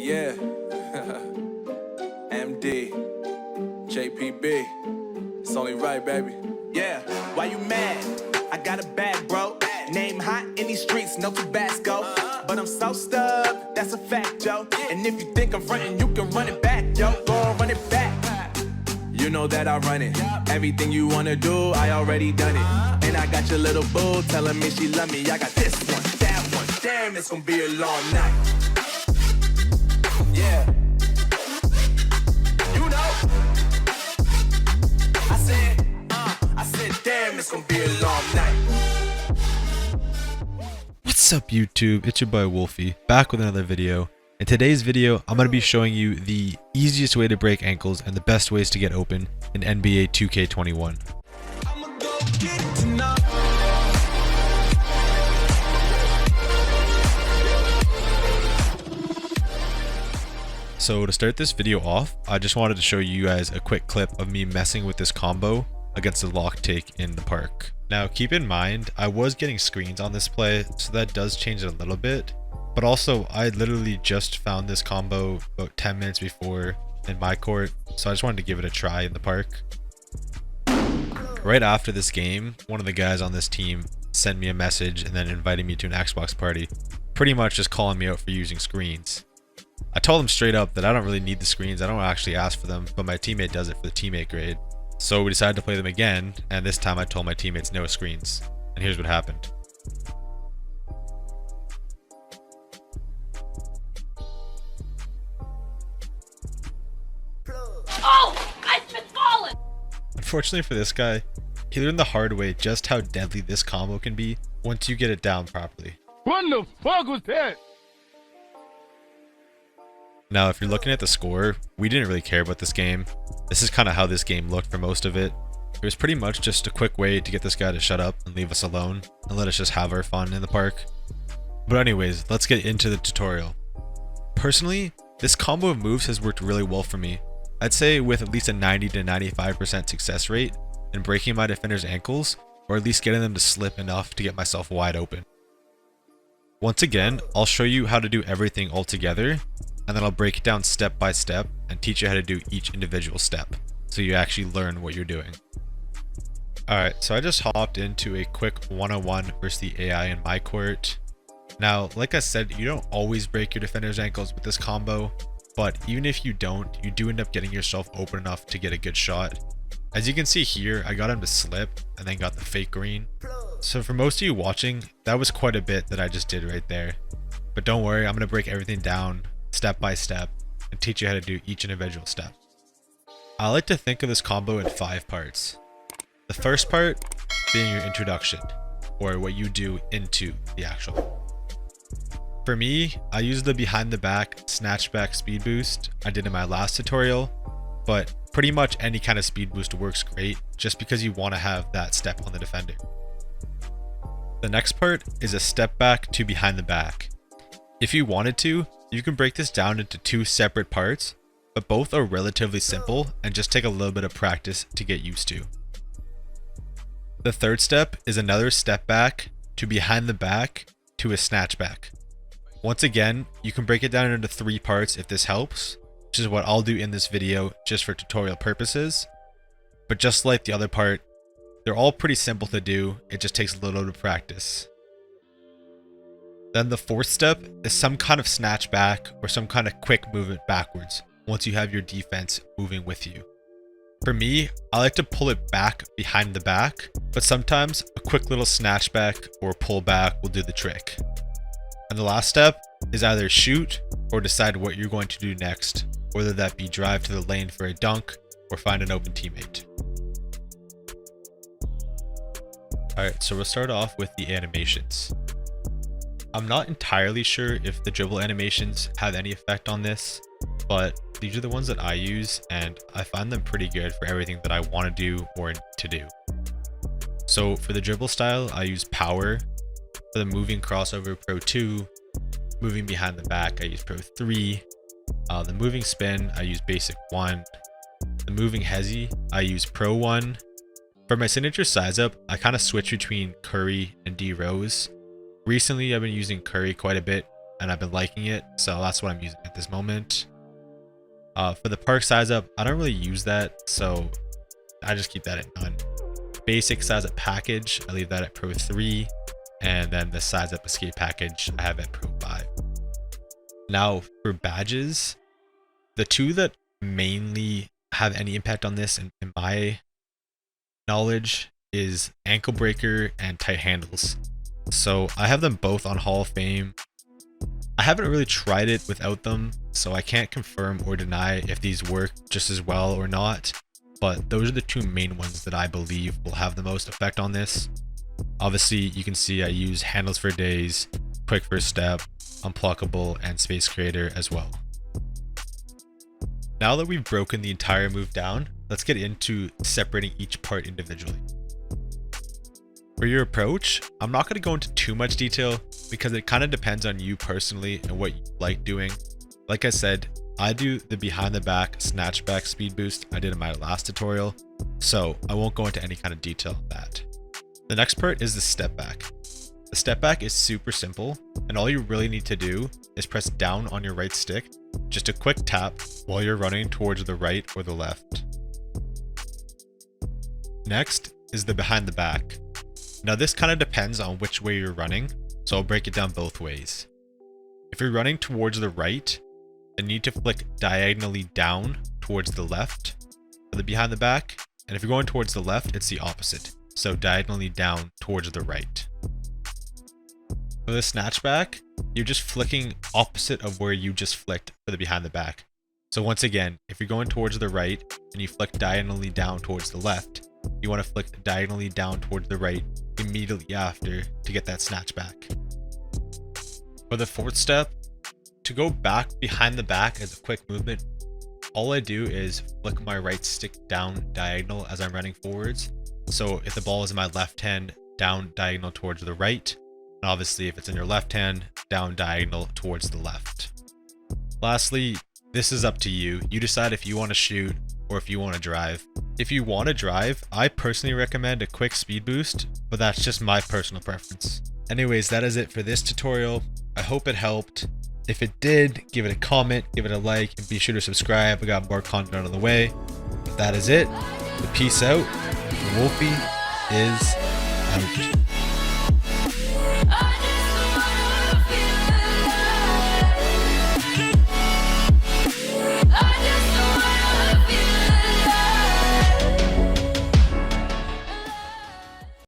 Yeah. MD. JPB. It's only right, baby. Yeah, why you mad? I got a bag, bro. Name hot in these streets, no Basko. But I'm so stubbed, that's a fact, yo. And if you think I'm frontin', you can run it back, yo. Go on, run it back. You know that I run it. Everything you wanna do, I already done it. And I got your little boo telling me she love me. I got this one, that one. Damn, it's gonna be a long night. Yeah. You know. I said, damn, it's gonna be a long night. What's up YouTube, it's your boy Wolfie, back with another video. In today's video, I'm going to be showing you the easiest way to break ankles and the best ways to get open in NBA 2K21. So to start this video off, I just wanted to show you guys a quick clip of me messing with this combo against the lock take in the park. Now keep in mind, I was getting screens on this play, so that does change it a little bit. But also, I literally just found this combo about 10 minutes before in my court, so I just wanted to give it a try in the park. Right after this game, one of the guys on this team sent me a message and then invited me to an Xbox party, pretty much just calling me out for using screens. I told him straight up that I don't really need the screens, I don't actually ask for them, but my teammate does it for the teammate grade. So we decided to play them again, and this time I told my teammates no screens. And here's what happened. Oh! I've been falling! Unfortunately for this guy, he learned the hard way just how deadly this combo can be once you get it down properly. What the fuck was that? Now, if you're looking at the score, we didn't really care about this game. This is kind of how this game looked for most of it. It was pretty much just a quick way to get this guy to shut up and leave us alone and let us just have our fun in the park. But anyways, let's get into the tutorial. Personally, this combo of moves has worked really well for me. I'd say with at least a 90 to 95% success rate in breaking my defender's ankles, or at least getting them to slip enough to get myself wide open. Once again, I'll show you how to do everything all together, and then I'll break it down step by step and teach you how to do each individual step, so you actually learn what you're doing. Alright, so I just hopped into a quick one-on-one versus the AI in my court. Now, like I said, you don't always break your defender's ankles with this combo, but even if you don't, you do end up getting yourself open enough to get a good shot. As you can see here, I got him to slip and then got the fake green. So for most of you watching, that was quite a bit that I just did right there. But don't worry, I'm going to break everything down step by step and teach you how to do each individual step. I like to think of this combo in 5 parts. The first part being your introduction, or what you do into the actual. For me, I use the behind the back snatch back speed boost I did in my last tutorial, but pretty much any kind of speed boost works great just because you want to have that step on the defender. The next part is a step back to behind the back. If you wanted to, you can break this down into 2 separate parts, but both are relatively simple and just take a little bit of practice to get used to. The third step is another step back to behind the back to a snatch back. Once again, you can break it down into 3 parts if this helps, which is what I'll do in this video just for tutorial purposes. But just like the other part, they're all pretty simple to do, it just takes a little bit of practice. Then the 4th step is some kind of snatch back or some kind of quick movement backwards once you have your defense moving with you. For me, I like to pull it back behind the back, but sometimes a quick little snatch back or pull back will do the trick. And the last step is either shoot or decide what you're going to do next, whether that be drive to the lane for a dunk or find an open teammate. Alright, so we'll start off with the animations. I'm not entirely sure if the dribble animations have any effect on this, but these are the ones that I use and I find them pretty good for everything that I want to do or need to do. So for the dribble style, I use power. For the moving crossover, Pro 2. Moving behind the back, I use Pro 3. The moving spin, I use basic 1. The moving hezi, I use Pro 1. For my signature size up, I kind of switch between Curry and D Rose. Recently, I've been using Curry quite a bit and I've been liking it, so that's what I'm using at this moment. For the perk size up, I don't really use that, so I just keep that at none. Basic size up package, I leave that at Pro 3, and then the size up escape package I have at Pro 5. Now for badges, the two that mainly have any impact on this in my knowledge is ankle breaker and tight handles. So I have them both on Hall of Fame. I haven't really tried it without them, so I can't confirm or deny if these work just as well or not, but those are the two main ones that I believe will have the most effect on this. Obviously, you can see I use handles for days, quick first step, unpluckable, and space creator as well. Now that we've broken the entire move down, let's get into separating each part individually. For your approach, I'm not going to go into too much detail because it kind of depends on you personally and what you like doing. Like I said, I do the behind the back snatch back speed boost I did in my last tutorial, so I won't go into any kind of detail on that. The next part is the step back. The step back is super simple, and all you really need to do is press down on your right stick, just a quick tap while you're running towards the right or the left. Next is the behind the back. Now this kind of depends on which way you're running, so I'll break it down both ways. If you're running towards the right, then you need to flick diagonally down towards the left for the behind the back, and if you're going towards the left, it's the opposite, so diagonally down towards the right. For the snatchback, you're just flicking opposite of where you just flicked for the behind the back. So once again, if you're going towards the right and you flick diagonally down towards the left, you want to flick diagonally down towards the right immediately after to get that snatchback. For the fourth step, to go back behind the back as a quick movement, all I do is flick my right stick down diagonal as I'm running forwards. So if the ball is in my left hand, down diagonal towards the right, and obviously if it's in your left hand, down diagonal towards the left. Lastly, this is up to you. You decide if you want to shoot or if you want to drive. If you want to drive, I personally recommend a quick speed boost, but that's just my personal preference. Anyways, that is it for this tutorial. I hope it helped. If it did, give it a comment, give it a like, and be sure to subscribe. I got more content on the way. But that is it. Peace out. Wolfie is out.